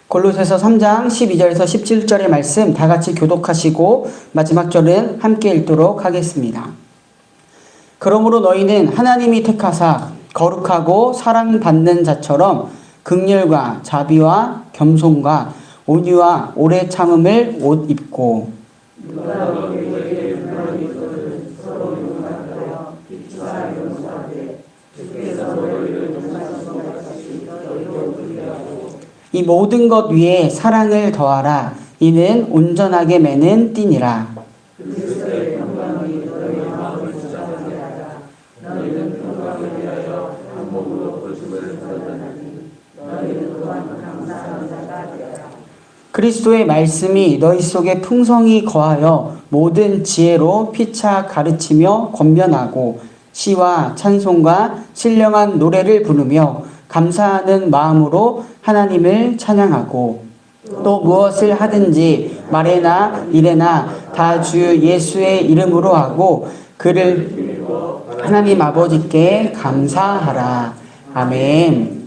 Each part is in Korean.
골로새서 3장 12절에서 17절의 말씀 다 같이 교독하시고 마지막 절은 함께 읽도록 하겠습니다. 그러므로 너희는 하나님이 택하사 거룩하고 사랑받는 자처럼 긍휼과 자비와 겸손과 온유와 오래 참음을 옷 입고 이 모든 것 위에 사랑을 더하라. 이는 온전하게 매는 띠니라. 그리스도의 말씀이 너희 속에 풍성히 거하여 모든 지혜로 피차 가르치며 권면하고 시와 찬송과 신령한 노래를 부르며 감사하는 마음으로 하나님을 찬양하고 또 무엇을 하든지 말에나 일에나 다 주 예수의 이름으로 하고 그를 하나님 아버지께 감사하라. 아멘.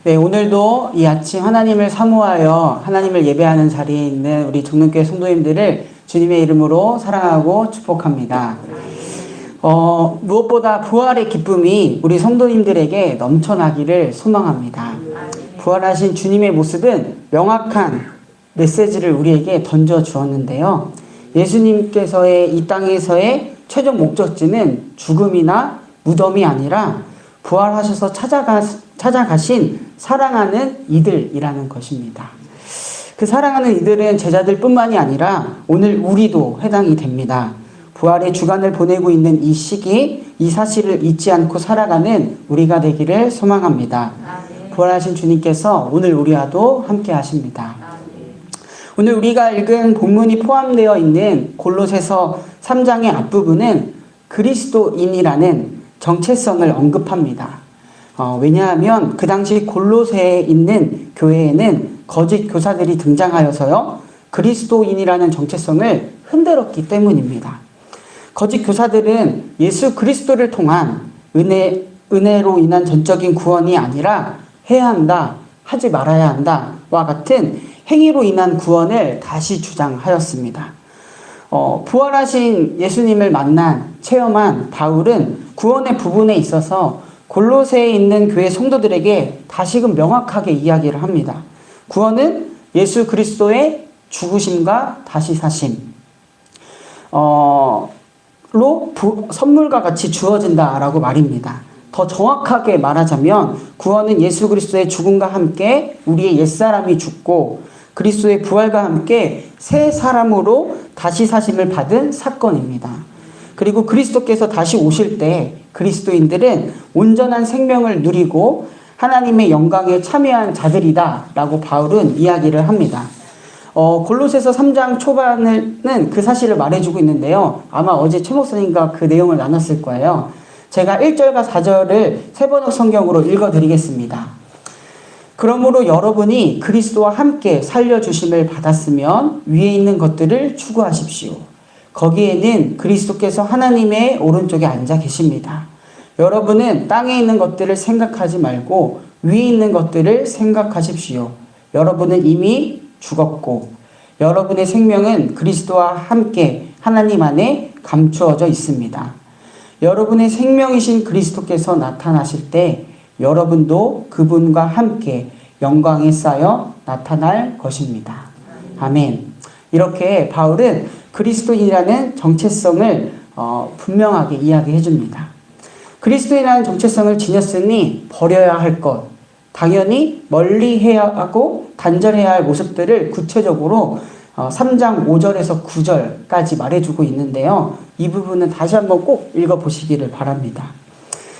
네, 오늘도 이 아침 하나님을 사모하여 하나님을 예배하는 자리에 있는 우리 정릉교회 성도님들을 주님의 이름으로 사랑하고 축복합니다. 무엇보다 부활의 기쁨이 우리 성도님들에게 넘쳐나기를 소망합니다. 부활하신 주님의 모습은 명확한 메시지를 우리에게 던져 주었는데요. 예수님께서의 이 땅에서의 최종 목적지는 죽음이나 무덤이 아니라 부활하셔서 찾아가신 사랑하는 이들이라는 것입니다. 그 사랑하는 이들은 제자들뿐만이 아니라 오늘 우리도 해당이 됩니다. 부활의 주간을 보내고 있는 이 시기, 이 사실을 잊지 않고 살아가는 우리가 되기를 소망합니다. 부활하신 주님께서 오늘 우리와도 함께 하십니다. 오늘 우리가 읽은 본문이 포함되어 있는 골로새서 3장의 앞부분은 그리스도인이라는 정체성을 언급합니다. 왜냐하면 그 당시 골로새에 있는 교회에는 거짓 교사들이 등장하여서요, 그리스도인이라는 정체성을 흔들었기 때문입니다. 거짓 교사들은 예수 그리스도를 통한 은혜로 인한 전적인 구원이 아니라 해야 한다, 하지 말아야 한다와 같은 행위로 인한 구원을 다시 주장하였습니다. 부활하신 예수님을 체험한 바울은 구원의 부분에 있어서 골로새에 있는 교회 성도들에게 다시금 명확하게 이야기를 합니다. 구원은 예수 그리스도의 죽으심과 다시 사심, 선물과 같이 주어진다라고 말입니다. 더 정확하게 말하자면 구원은 예수 그리스도의 죽음과 함께 우리의 옛사람이 죽고 그리스도의 부활과 함께 새 사람으로 다시 사심을 받은 사건입니다. 그리고 그리스도께서 다시 오실 때 그리스도인들은 온전한 생명을 누리고 하나님의 영광에 참여한 자들이다 라고 바울은 이야기를 합니다. 골로새서 3장 초반은 그 사실을 말해주고 있는데요. 아마 어제 최 목사님과 그 내용을 나눴을 거예요. 제가 1절과 4절을 세번역 성경으로 읽어드리겠습니다. 그러므로 여러분이 그리스도와 함께 살려주심을 받았으면 위에 있는 것들을 추구하십시오. 거기에는 그리스도께서 하나님의 오른쪽에 앉아 계십니다. 여러분은 땅에 있는 것들을 생각하지 말고 위에 있는 것들을 생각하십시오. 여러분은 이미 죽었고 여러분의 생명은 그리스도와 함께 하나님 안에 감추어져 있습니다. 여러분의 생명이신 그리스도께서 나타나실 때 여러분도 그분과 함께 영광에 쌓여 나타날 것입니다. 아멘. 이렇게 바울은 그리스도인이라는 정체성을 분명하게 이야기해 줍니다. 그리스도인이라는 정체성을 지녔으니 버려야 할 것, 당연히 멀리해야 하고 단절해야 할 모습들을 구체적으로 3장 5절에서 9절까지 말해주고 있는데요. 이 부분은 다시 한번 꼭 읽어보시기를 바랍니다.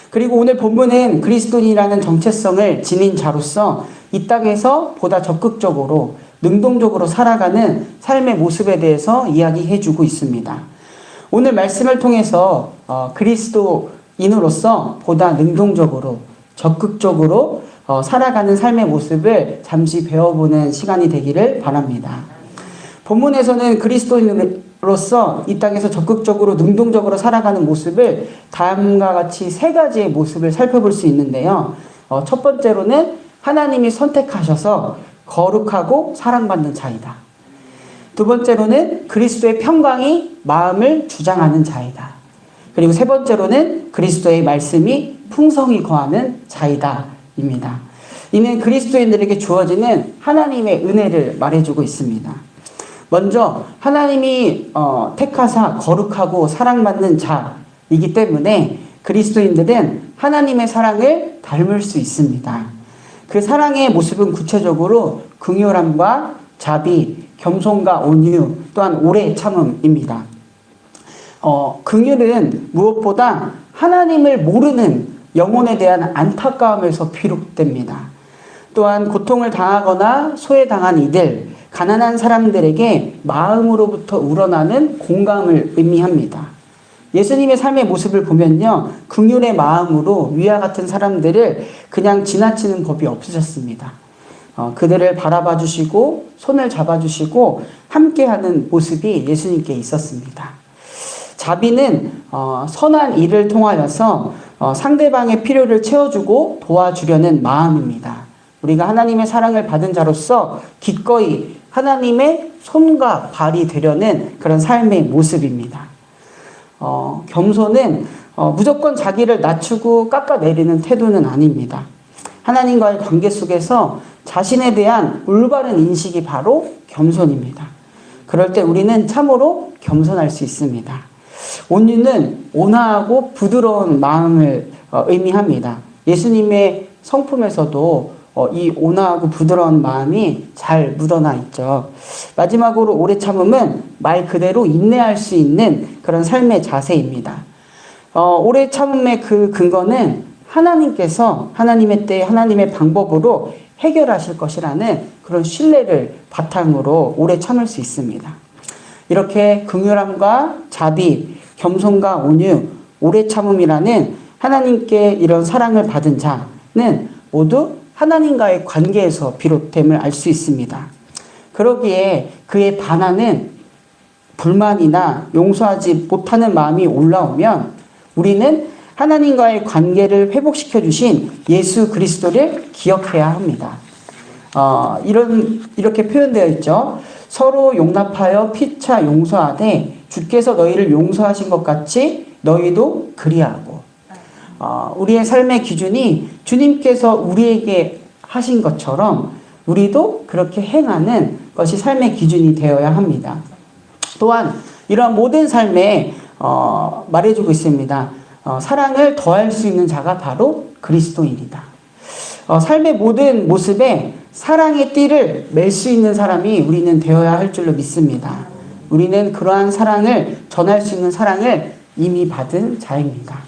그리고 오늘 본문은 그리스도인이라는 정체성을 지닌 자로서 이 땅에서 보다 적극적으로 능동적으로 살아가는 삶의 모습에 대해서 이야기해주고 있습니다. 오늘 말씀을 통해서 그리스도인으로서 보다 능동적으로 적극적으로 살아가는 삶의 모습을 잠시 배워보는 시간이 되기를 바랍니다. 본문에서는 그리스도인으로서 이 땅에서 적극적으로 능동적으로 살아가는 모습을 다음과 같이 세 가지의 모습을 살펴볼 수 있는데요. 첫 번째로는 하나님이 선택하셔서 거룩하고 사랑받는 자이다. 두 번째로는 그리스도의 평강이 마음을 주장하는 자이다. 그리고 세 번째로는 그리스도의 말씀이 풍성히 거하는 자이다 입니다. 이는 그리스도인들에게 주어지는 하나님의 은혜를 말해주고 있습니다. 먼저 하나님이 택하사 거룩하고 사랑받는 자이기 때문에 그리스도인들은 하나님의 사랑을 닮을 수 있습니다. 그 사랑의 모습은 구체적으로 긍휼함과 자비, 겸손과 온유, 또한 오래 참음입니다. 긍휼은 무엇보다 하나님을 모르는 영혼에 대한 안타까움에서 비롯됩니다. 또한 고통을 당하거나 소외당한 이들, 가난한 사람들에게 마음으로부터 우러나는 공감을 의미합니다. 예수님의 삶의 모습을 보면요, 긍휼의 마음으로 위와 같은 사람들을 그냥 지나치는 법이 없으셨습니다. 그들을 바라봐 주시고 손을 잡아 주시고 함께하는 모습이 예수님께 있었습니다. 자비는 선한 일을 통하여서 상대방의 필요를 채워주고 도와주려는 마음입니다. 우리가 하나님의 사랑을 받은 자로서 기꺼이 하나님의 손과 발이 되려는 그런 삶의 모습입니다. 겸손은 무조건 자기를 낮추고 깎아내리는 태도는 아닙니다. 하나님과의 관계 속에서 자신에 대한 올바른 인식이 바로 겸손입니다. 그럴 때 우리는 참으로 겸손할 수 있습니다. 온유는 온화하고 부드러운 마음을 의미합니다. 예수님의 성품에서도 이 온화하고 부드러운 마음이 잘 묻어나 있죠. 마지막으로 오래 참음은 말 그대로 인내할 수 있는 그런 삶의 자세입니다. 오래 참음의 그 근거는 하나님께서 하나님의 때 하나님의 방법으로 해결하실 것이라는 그런 신뢰를 바탕으로 오래 참을 수 있습니다. 이렇게 긍휼함과 자비, 겸손과 온유, 오래 참음이라는 하나님께 이런 사랑을 받은 자는 모두 하나님과의 관계에서 비롯됨을 알 수 있습니다. 그러기에 그의 반하는 불만이나 용서하지 못하는 마음이 올라오면 우리는 하나님과의 관계를 회복시켜 주신 예수 그리스도를 기억해야 합니다. 이렇게 표현되어 있죠. 서로 용납하여 피차 용서하되 주께서 너희를 용서하신 것 같이 너희도 그리하고. 우리의 삶의 기준이 주님께서 우리에게 하신 것처럼 우리도 그렇게 행하는 것이 삶의 기준이 되어야 합니다. 또한 이러한 모든 삶에 말해주고 있습니다. 사랑을 더할 수 있는 자가 바로 그리스도인이다. 삶의 모든 모습에 사랑의 띠를 맬 수 있는 사람이 우리는 되어야 할 줄로 믿습니다. 우리는 그러한 사랑을 전할 수 있는 사랑을 이미 받은 자입니다.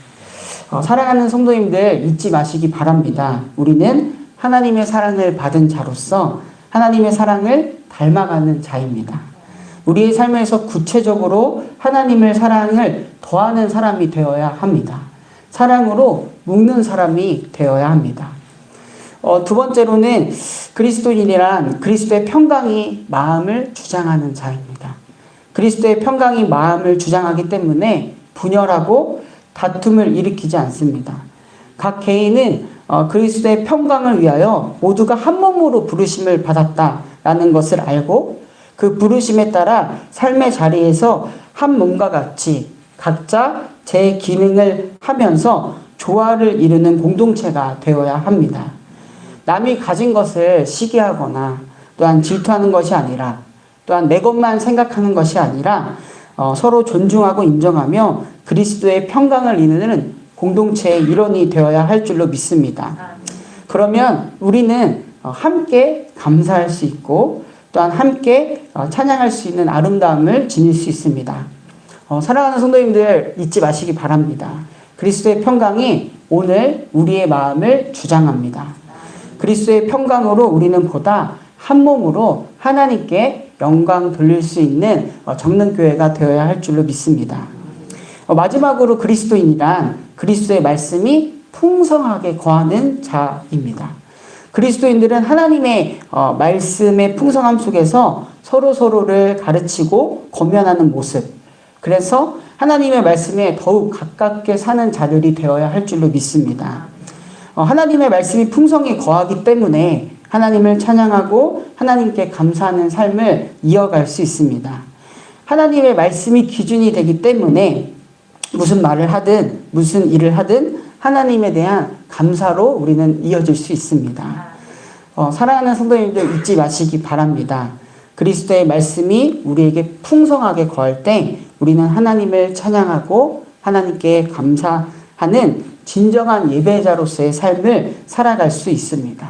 사랑하는 성도님들 잊지 마시기 바랍니다. 우리는 하나님의 사랑을 받은 자로서 하나님의 사랑을 닮아가는 자입니다. 우리의 삶에서 구체적으로 하나님의 사랑을 더하는 사람이 되어야 합니다. 사랑으로 묶는 사람이 되어야 합니다. 두 번째로는 그리스도인이란 그리스도의 평강이 마음을 주장하는 자입니다. 그리스도의 평강이 마음을 주장하기 때문에 분열하고 다툼을 일으키지 않습니다. 각 개인은 그리스도의 평강을 위하여 모두가 한 몸으로 부르심을 받았다라는 것을 알고 그 부르심에 따라 삶의 자리에서 한 몸과 같이 각자 제 기능을 하면서 조화를 이루는 공동체가 되어야 합니다. 남이 가진 것을 시기하거나 또한 질투하는 것이 아니라 또한 내 것만 생각하는 것이 아니라 서로 존중하고 인정하며 그리스도의 평강을 이루는 공동체의 일원이 되어야 할 줄로 믿습니다. 그러면 우리는 함께 감사할 수 있고 또한 함께 찬양할 수 있는 아름다움을 지닐 수 있습니다. 사랑하는 성도님들 잊지 마시기 바랍니다. 그리스도의 평강이 오늘 우리의 마음을 주장합니다. 그리스도의 평강으로 우리는 보다 한 몸으로 하나님께 영광 돌릴 수 있는 적는 교회가 되어야 할 줄로 믿습니다. 마지막으로 그리스도인이란 그리스도의 말씀이 풍성하게 거하는 자입니다. 그리스도인들은 하나님의 말씀의 풍성함 속에서 서로를 가르치고 권면하는 모습, 그래서 하나님의 말씀에 더욱 가깝게 사는 자들이 되어야 할 줄로 믿습니다. 하나님의 말씀이 풍성히 거하기 때문에 하나님을 찬양하고 하나님께 감사하는 삶을 이어갈 수 있습니다. 하나님의 말씀이 기준이 되기 때문에 무슨 말을 하든 무슨 일을 하든 하나님에 대한 감사로 우리는 이어질 수 있습니다. 사랑하는 성도님들 잊지 마시기 바랍니다. 그리스도의 말씀이 우리에게 풍성하게 거할 때 우리는 하나님을 찬양하고 하나님께 감사하는 진정한 예배자로서의 삶을 살아갈 수 있습니다.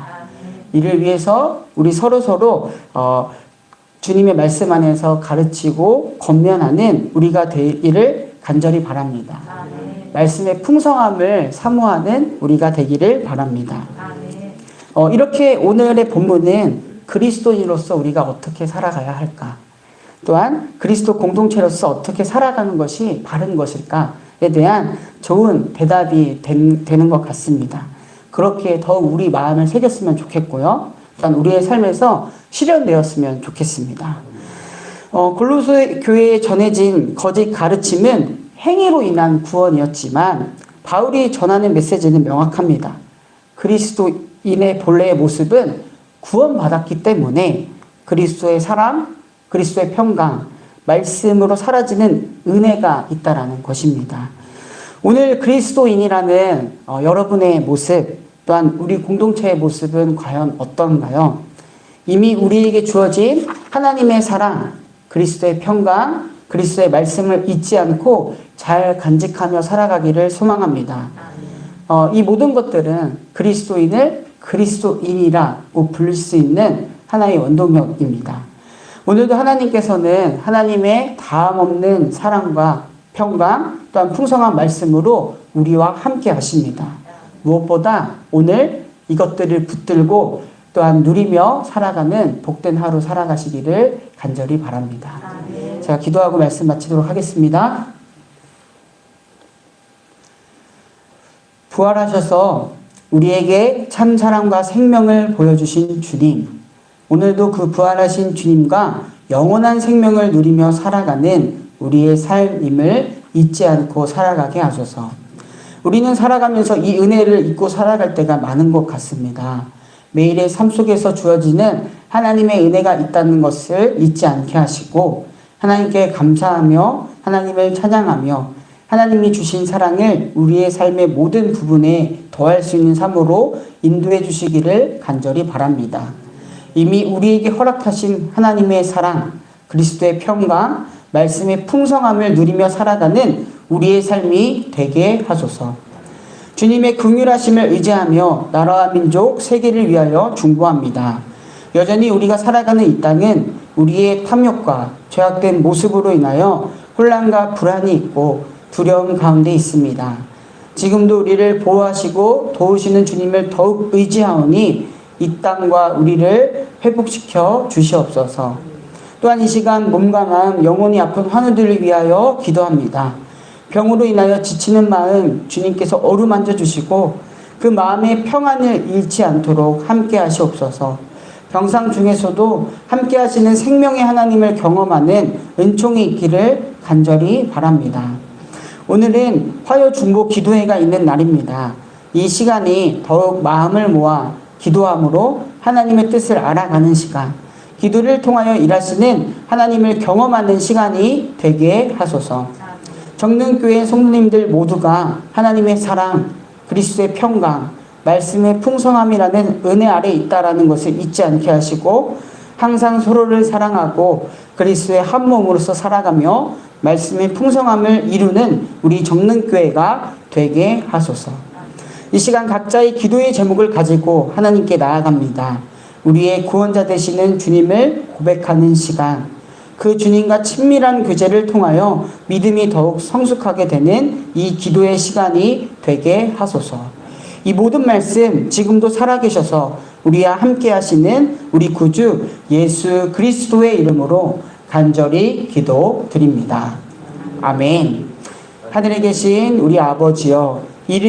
이를 위해서 우리 서로 주님의 말씀 안에서 가르치고 권면하는 우리가 되기를 간절히 바랍니다. 말씀의 풍성함을 사모하는 우리가 되기를 바랍니다. 이렇게 오늘의 본문은 그리스도인으로서 우리가 어떻게 살아가야 할까? 또한 그리스도 공동체로서 어떻게 살아가는 것이 바른 것일까에 대한 좋은 대답이 되는 것 같습니다. 그렇게 더욱 우리 마음을 새겼으면 좋겠고요. 또한 우리의 삶에서 실현되었으면 좋겠습니다. 골로새 교회에 전해진 거짓 가르침은 행위로 인한 구원이었지만 바울이 전하는 메시지는 명확합니다. 그리스도인의 본래의 모습은 구원받았기 때문에 그리스도의 사랑, 그리스도의 평강, 말씀으로 사라지는 은혜가 있다라는 것입니다. 오늘 그리스도인이라는 여러분의 모습, 또한 우리 공동체의 모습은 과연 어떤가요? 이미 우리에게 주어진 하나님의 사랑, 그리스도의 평강, 그리스도의 말씀을 잊지 않고 잘 간직하며 살아가기를 소망합니다. 이 모든 것들은 그리스도인을 그리스도인이라고 부를 수 있는 하나의 원동력입니다. 오늘도 하나님께서는 하나님의 다함없는 사랑과 평강, 또한 풍성한 말씀으로 우리와 함께 하십니다. 무엇보다 오늘 이것들을 붙들고 또한 누리며 살아가는 복된 하루 살아가시기를 간절히 바랍니다. 제가 기도하고 말씀 마치도록 하겠습니다. 부활하셔서 우리에게 참 사랑과 생명을 보여주신 주님, 오늘도 그 부활하신 주님과 영원한 생명을 누리며 살아가는 우리의 삶임을 잊지 않고 살아가게 하소서. 우리는 살아가면서 이 은혜를 잊고 살아갈 때가 많은 것 같습니다. 매일의 삶 속에서 주어지는 하나님의 은혜가 있다는 것을 잊지 않게 하시고 하나님께 감사하며 하나님을 찬양하며 하나님이 주신 사랑을 우리의 삶의 모든 부분에 더할 수 있는 삶으로 인도해 주시기를 간절히 바랍니다. 이미 우리에게 허락하신 하나님의 사랑, 그리스도의 평강, 말씀의 풍성함을 누리며 살아가는 우리의 삶이 되게 하소서. 주님의 긍휼하심을 의지하며 나라와 민족, 세계를 위하여 중보합니다. 여전히 우리가 살아가는 이 땅은 우리의 탐욕과 죄악된 모습으로 인하여 혼란과 불안이 있고 두려움 가운데 있습니다. 지금도 우리를 보호하시고 도우시는 주님을 더욱 의지하오니 이 땅과 우리를 회복시켜 주시옵소서. 또한 이 시간 몸과 마음, 영혼이 아픈 환우들을 위하여 기도합니다. 병으로 인하여 지치는 마음 주님께서 어루만져 주시고 그 마음의 평안을 잃지 않도록 함께 하시옵소서. 병상 중에서도 함께 하시는 생명의 하나님을 경험하는 은총이 있기를 간절히 바랍니다. 오늘은 화요 중보 기도회가 있는 날입니다. 이 시간이 더욱 마음을 모아 기도함으로 하나님의 뜻을 알아가는 시간, 기도를 통하여 일하시는 하나님을 경험하는 시간이 되게 하소서. 정릉교회 성도님들 모두가 하나님의 사랑, 그리스도의 평강, 말씀의 풍성함이라는 은혜 아래 있다라는 것을 잊지 않게 하시고 항상 서로를 사랑하고 그리스도의 한 몸으로서 살아가며 말씀의 풍성함을 이루는 우리 정릉교회가 되게 하소서. 이 시간 각자의 기도의 제목을 가지고 하나님께 나아갑니다. 우리의 구원자 되시는 주님을 고백하는 시간, 그 주님과 친밀한 교제를 통하여 믿음이 더욱 성숙하게 되는 이 기도의 시간이 되게 하소서. 이 모든 말씀 지금도 살아계셔서 우리와 함께 하시는 우리 구주 예수 그리스도의 이름으로 간절히 기도드립니다. 아멘. 하늘에 계신 우리 아버지여, 이름이